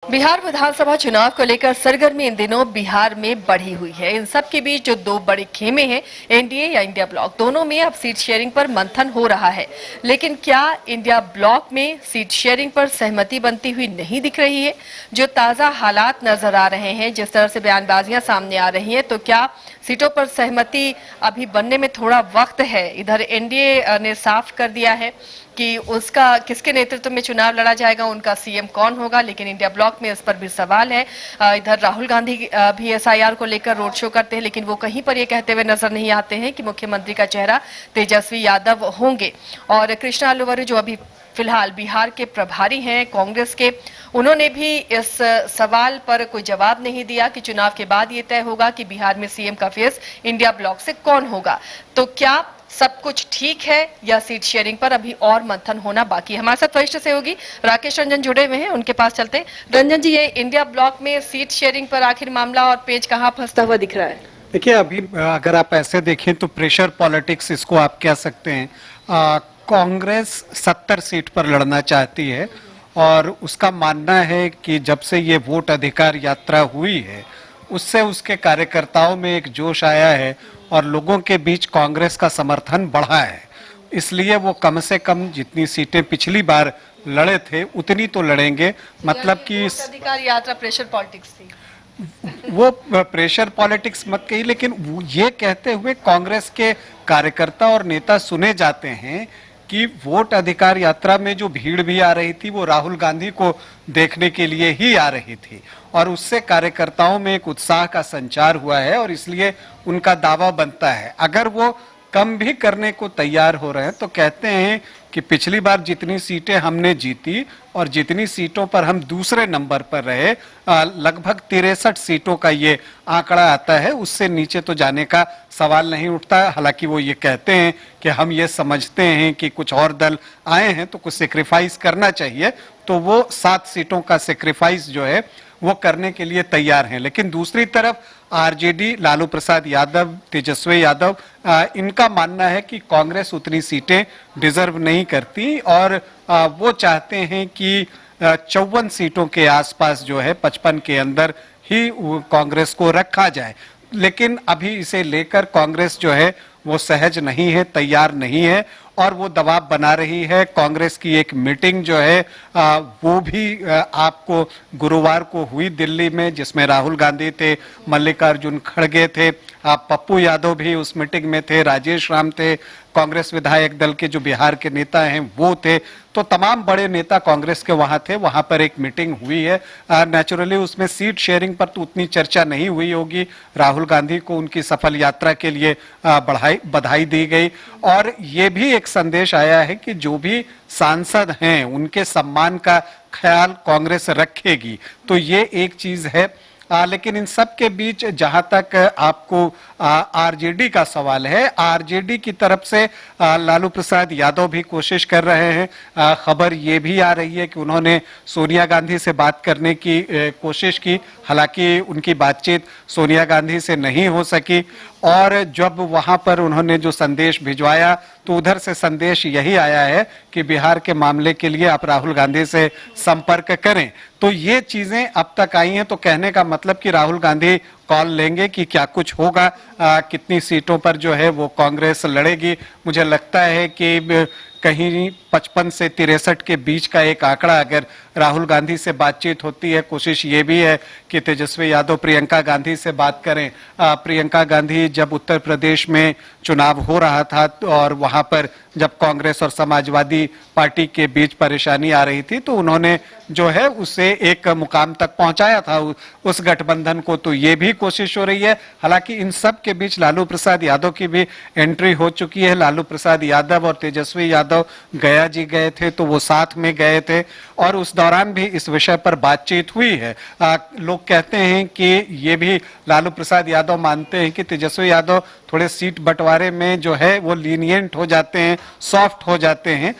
बिहार विधानसभा चुनाव को लेकर सरगर्मी इन दिनों बिहार में बढ़ी हुई है। इन सब के बीच जो दो बड़े खेमे हैं, एनडीए या इंडिया ब्लॉक, दोनों में अब सीट शेयरिंग पर मंथन हो रहा है। लेकिन क्या इंडिया ब्लॉक में सीट शेयरिंग पर सहमति बनती हुई नहीं दिख रही है? जो ताजा हालात नजर आ रहे हैं, जिस तरह से बयानबाजियां सामने आ रही हैं, तो क्या सीटों पर सहमति अभी बनने में थोड़ा वक्त है? इधर एनडीए ने साफ कर दिया है कि उसका किसके नेतृत्व में चुनाव लड़ा जाएगा, उनका सीएम कौन होगा, लेकिन इंडिया ब्लॉक में इस पर भी सवाल है। इधर राहुल गांधी भी एसआईआर को लेकर रोड शो करते हैं, लेकिन वो कहीं पर ये कहते हुए नजर नहीं आते हैं कि मुख्यमंत्री का चेहरा तेजस्वी यादव होंगे। और कृष्णा आलूवालिया जो अभी फिलहाल बिहार के प्रभारी हैं कांग्रेस के, उन्होंने भी इस सवाल पर कोई जवाब नहीं दिया कि चुनाव के बाद ये तय होगा कि बिहार में सीएम का फेस इंडिया ब्लॉक से कौन होगा। तो क्या सब कुछ ठीक है या सीट शेयरिंग पर अभी और मंथन होना बाकी? हमारे साथ वरिष्ठ सहयोगी राकेश रंजन जुड़े हुए हैं, उनके पास चलते हैं। रंजन जी, ये इंडिया ब्लॉक में सीट शेयरिंग पर आखिर मामला और पेच कहां फंसता हुआ दिख रहा है? देखिए, अभी अगर आप ऐसे देखें तो प्रेशर पॉलिटिक्स इसको आप कह सकते हैं। कांग्रेस 70 सीट पर लड़ना चाहती है और उसका मानना है कि जब से ये वोट अधिकार यात्रा हुई है उससे उसके कार्यकर्ताओं में एक जोश आया है और लोगों के बीच कांग्रेस का समर्थन बढ़ा है। इसलिए वो कम से कम जितनी सीटें पिछली बार लड़े थे उतनी तो लड़ेंगे। मतलब कि अधिकार यात्रा प्रेशर पॉलिटिक्स थी, वो प्रेशर पॉलिटिक्स मत कही, लेकिन ये कहते हुए कांग्रेस के कार्यकर्ता और नेता सुने जाते हैं कि वोट अधिकार यात्रा में जो भीड़ भी आ रही थी वो राहुल गांधी को देखने के लिए ही आ रही थी और उससे कार्यकर्ताओं में एक उत्साह का संचार हुआ है और इसलिए उनका दावा बनता है। अगर वो कम भी करने को तैयार हो रहे हैं तो कहते हैं कि पिछली बार जितनी सीटें हमने जीती और जितनी सीटों पर हम दूसरे नंबर पर रहे, लगभग 63 सीटों का ये आंकड़ा आता है, उससे नीचे तो जाने का सवाल नहीं उठता। हालांकि वो ये कहते हैं कि हम ये समझते हैं कि कुछ और दल आए हैं तो कुछ सेक्रीफाइस करना चाहिए, तो वो 7 सीटों का सेक्रीफाइस जो है वो करने के लिए तैयार हैं। लेकिन दूसरी तरफ आरजेडी, लालू प्रसाद यादव, तेजस्वी यादव, इनका मानना है कि कांग्रेस उतनी सीटें डिजर्व नहीं करती और वो चाहते हैं कि 54 सीटों के आसपास जो है 55 के अंदर ही कांग्रेस को रखा जाए। लेकिन अभी इसे लेकर कांग्रेस जो है वो सहज नहीं है, तैयार नहीं है और वो दबाव बना रही है। कांग्रेस की एक मीटिंग जो है वो भी आपको गुरुवार को हुई दिल्ली में, जिसमें राहुल गांधी थे, मल्लिकार्जुन खड़गे थे, पप्पू यादव भी उस मीटिंग में थे, राजेश राम थे, कांग्रेस विधायक दल के जो बिहार के नेता हैं वो थे, तो तमाम बड़े नेता कांग्रेस के वहां थे। वहां पर एक मीटिंग हुई है। नेचुरली उसमें सीट शेयरिंग पर तो उतनी चर्चा नहीं हुई होगी। राहुल गांधी को उनकी सफल यात्रा के लिए बधाई दी गई और ये भी एक संदेश आया है कि जो भी सांसद हैं उनके सम्मान का ख्याल कांग्रेस रखेगी। तो ये एक चीज है। लेकिन इन सब के बीच जहां तक आपको आरजेडी का सवाल है, आरजेडी की तरफ से लालू प्रसाद यादव भी कोशिश कर रहे हैं। खबर ये भी आ रही है कि उन्होंने सोनिया गांधी से बात करने की कोशिश की, हालांकि उनकी बातचीत सोनिया गांधी से नहीं हो सकी और जब वहां पर उन्होंने जो संदेश भिजवाया तो उधर से संदेश यही आया है कि बिहार के मामले के लिए आप राहुल गांधी से संपर्क करें। तो ये चीजें अब तक आई हैं, तो कहने का मतलब कि राहुल गांधी कॉल लेंगे कि क्या कुछ होगा, कितनी सीटों पर जो है वो कांग्रेस लड़ेगी। मुझे लगता है कि कहीं 55 से 63 के बीच का एक आंकड़ा अगर राहुल गांधी से बातचीत होती है। कोशिश ये भी है कि तेजस्वी यादव प्रियंका गांधी से बात करें। प्रियंका गांधी जब उत्तर प्रदेश में चुनाव हो रहा था और वहां पर जब कांग्रेस और समाजवादी पार्टी के बीच परेशानी आ रही थी तो उन्होंने जो है उसे एक मुकाम तक पहुंचाया था उस गठबंधन को। तो ये भी कोशिश हो रही है। हालांकि इन सब के बीच लालू प्रसाद यादव की भी एंट्री हो चुकी है। लालू प्रसाद यादव और तेजस्वी यादव गया जी गए थे तो वो साथ में गए थे और उस दौरान भी इस विषय पर बातचीत हुई है। लोग कहते हैं कि ये भी लालू प्रसाद यादव मानते हैं कि तेजस्वी यादव थोड़े सीट बंटवारे में जो है वो लीनियंट हो जाते हैं, सॉफ्ट हो जाते हैं।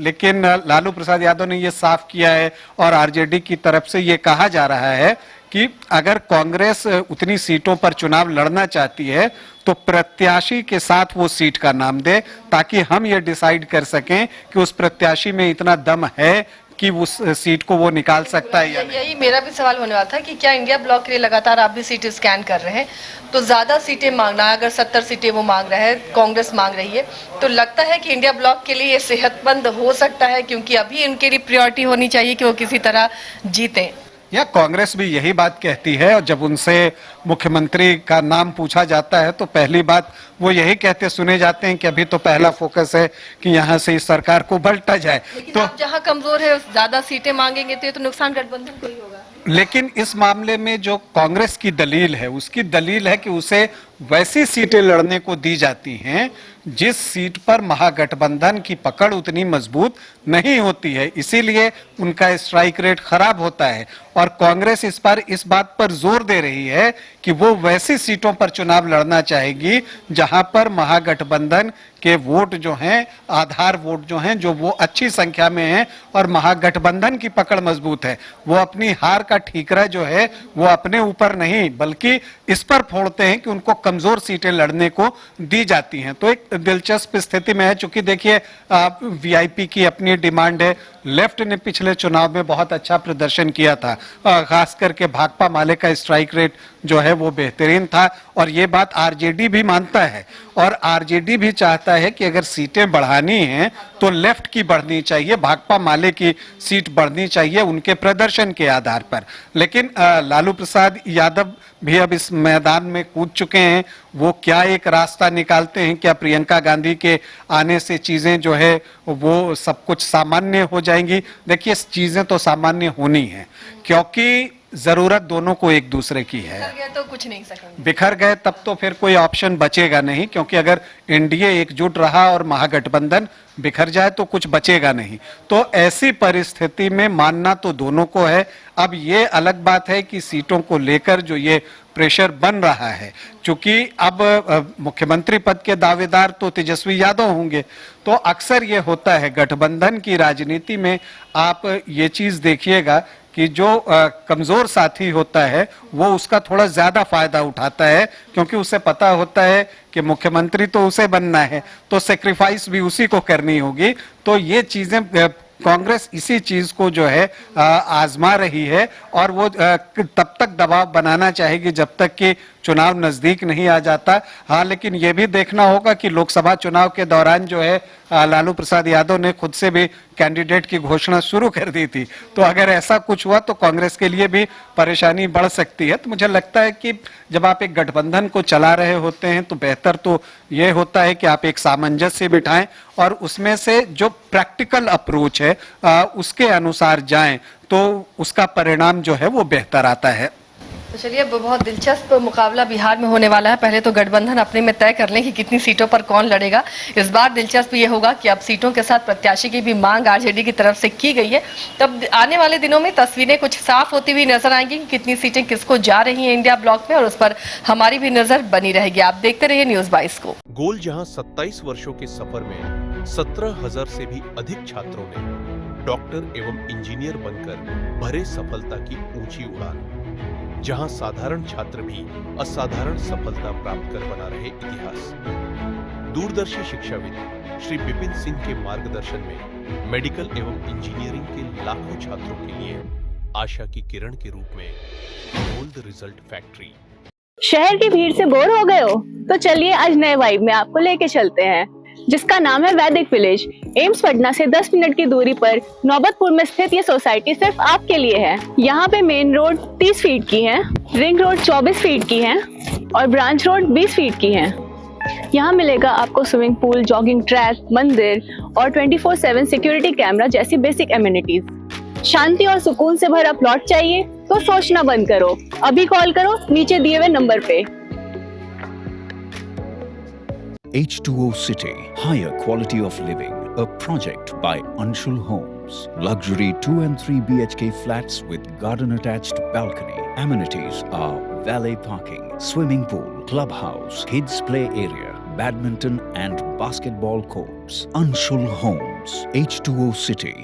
लेकिन लालू प्रसाद यादव ने ये साफ किया है और आरजेडी की तरफ से ये कहा जा रहा है कि अगर कांग्रेस उतनी सीटों पर चुनाव लड़ना चाहती है तो प्रत्याशी के साथ वो सीट का नाम दे ताकि हम ये डिसाइड कर सकें कि उस प्रत्याशी में इतना दम है कि उस सीट को वो निकाल सकता है या नहीं? यही मेरा भी सवाल होने वाला था कि क्या इंडिया ब्लॉक के लिए लगातार आप भी सीटें स्कैन कर रहे हैं, तो ज्यादा सीटें मांगना, अगर 70 सीटें वो मांग रहा है, कांग्रेस मांग रही है, तो लगता है कि इंडिया ब्लॉक के लिए ये सेहतमंद हो सकता है, क्योंकि अभी इनके लिए प्रायोरिटी होनी चाहिए कि वो किसी तरह जीतें। या कांग्रेस भी यही बात कहती है, और जब उनसे मुख्यमंत्री का नाम पूछा जाता है तो पहली बात वो यही कहते सुने जाते हैं कि अभी तो पहला फोकस है कि यहाँ से इस सरकार को पलटा जाए। तो आप जहाँ कमजोर है ज्यादा सीटें मांगेंगे तो ये तो नुकसान गठबंधन को ही होगा। लेकिन इस मामले में जो कांग्रेस की दलील है, उसकी दलील है कि उसे वैसी सीटें लड़ने को दी जाती हैं जिस सीट पर महागठबंधन की पकड़ उतनी मजबूत नहीं होती है, इसीलिए उनका स्ट्राइक रेट खराब होता है। और कांग्रेस इस बात पर जोर दे रही है कि वो वैसी सीटों पर चुनाव लड़ना चाहेगी जहां पर महागठबंधन के वोट जो हैं, आधार वोट जो हैं, जो वो अच्छी संख्या में हैं और महागठबंधन की पकड़ मजबूत है। वो अपनी हार का ठीकरा जो है वो अपने ऊपर नहीं बल्कि इस पर फोड़ते हैं कि उनको कमजोर सीटें लड़ने को दी जाती हैं। तो एक दिलचस्प स्थिति में है, चूंकि देखिए वीआईपी की अपनी डिमांड है। लेफ्ट ने पिछले चुनाव में बहुत अच्छा प्रदर्शन किया था, खास करके भाकपा माले का स्ट्राइक रेट जो है वो बेहतरीन था, और ये बात आरजेडी भी मानता है। और आरजेडी भी चाहता है कि अगर सीटें बढ़ानी हैं तो लेफ्ट की बढ़नी चाहिए, भाकपा माले की सीट बढ़नी चाहिए उनके प्रदर्शन के आधार पर। लेकिन लालू प्रसाद यादव भी अब इस मैदान में कूद चुके हैं। वो क्या एक रास्ता निकालते हैं, क्या प्रियंका गांधी के आने से चीजें जो है वो सब कुछ सामान्य हो जाएंगी? देखिए चीजें तो सामान्य होनी है, क्योंकि जरूरत दोनों को एक दूसरे की है। बिखर गए तो कुछ नहीं सकेंगे। बिखर गए तब तो फिर कोई ऑप्शन बचेगा नहीं, क्योंकि अगर एनडीए एकजुट रहा और महागठबंधन बिखर जाए तो कुछ बचेगा नहीं। तो ऐसी परिस्थिति में मानना तो दोनों को है। अब ये अलग बात है कि सीटों को लेकर जो ये प्रेशर बन रहा है, क्योंकि अब मुख्यमंत्री पद के दावेदार तो तेजस्वी यादव होंगे, तो अक्सर ये होता है गठबंधन की राजनीति में। आप ये चीज देखिएगा कि जो कमजोर साथी होता है वो उसका थोड़ा ज्यादा फायदा उठाता है, क्योंकि उसे पता होता है कि मुख्यमंत्री तो उसे बनना है, तो सेक्रीफाइस भी उसी को करनी होगी। तो ये चीजें कांग्रेस इसी चीज को जो है आजमा रही है, और वो तब तक दबाव बनाना चाहेगी जब तक कि चुनाव नजदीक नहीं आ जाता। हाँ, लेकिन ये भी देखना होगा कि लोकसभा चुनाव के दौरान जो है लालू प्रसाद यादव ने खुद से भी कैंडिडेट की घोषणा शुरू कर दी थी। तो अगर ऐसा कुछ हुआ तो कांग्रेस के लिए भी परेशानी बढ़ सकती है। तो मुझे लगता है कि जब आप एक गठबंधन को चला रहे होते हैं तो बेहतर तो ये होता है कि आप एक सामंजस्य बिठाएं और उसमें से जो प्रैक्टिकल अप्रोच है उसके अनुसार जाएं, तो उसका परिणाम जो है वो बेहतर आता है। तो चलिए, अब बहुत दिलचस्प मुकाबला बिहार में होने वाला है। पहले तो गठबंधन अपने में तय कर लें कि कितनी सीटों पर कौन लड़ेगा। इस बार दिलचस्प ये होगा कि अब सीटों के साथ प्रत्याशी की भी मांग आरजेडी की तरफ से की गई है। तब आने वाले दिनों में तस्वीरें कुछ साफ होती हुई नजर आएंगी कि कितनी सीटें किसको जा रही हैं इंडिया ब्लॉक में, और उस पर हमारी भी नजर बनी रहेगी। आप देखते रहिए न्यूज़ 22 को। गोल जहां 27 वर्षों के सफर में 17,000 से भी अधिक छात्रों ने डॉक्टर एवं इंजीनियर बनकर भरे सफलता की ऊंची उड़ान, जहां साधारण छात्र भी असाधारण सफलता प्राप्त कर बना रहे इतिहास। दूरदर्शी शिक्षाविद श्री विपिन सिंह के मार्गदर्शन में मेडिकल एवं इंजीनियरिंग के लाखों छात्रों के लिए आशा की किरण के रूप में गोल्ड रिजल्ट फैक्ट्री। शहर की भीड़ से बोर हो गए हो? तो चलिए आज नए वाइब में आपको लेके चलते हैं, जिसका नाम है वैदिक विलेज। एम्स पटना से 10 मिनट की दूरी पर नौबतपुर में स्थित ये सोसाइटी सिर्फ आपके लिए है। यहाँ पे मेन रोड 30 फीट की है, रिंग रोड 24 फीट की है और ब्रांच रोड 20 फीट की है। यहाँ मिलेगा आपको स्विमिंग पूल, जॉगिंग ट्रैक, मंदिर और 24/7 सिक्योरिटी कैमरा जैसी बेसिक एमिनिटीज। शांति और सुकून से भरा प्लॉट चाहिए तो सोचना बंद करो, अभी कॉल करो नीचे दिए हुए नंबर पे। H2O City, higher quality of living, a project by Anshul Homes. Luxury 2 and 3 BHK flats with garden attached balcony. Amenities are valet parking, swimming pool, clubhouse, kids play area, badminton and basketball courts. Anshul Homes, H2O City.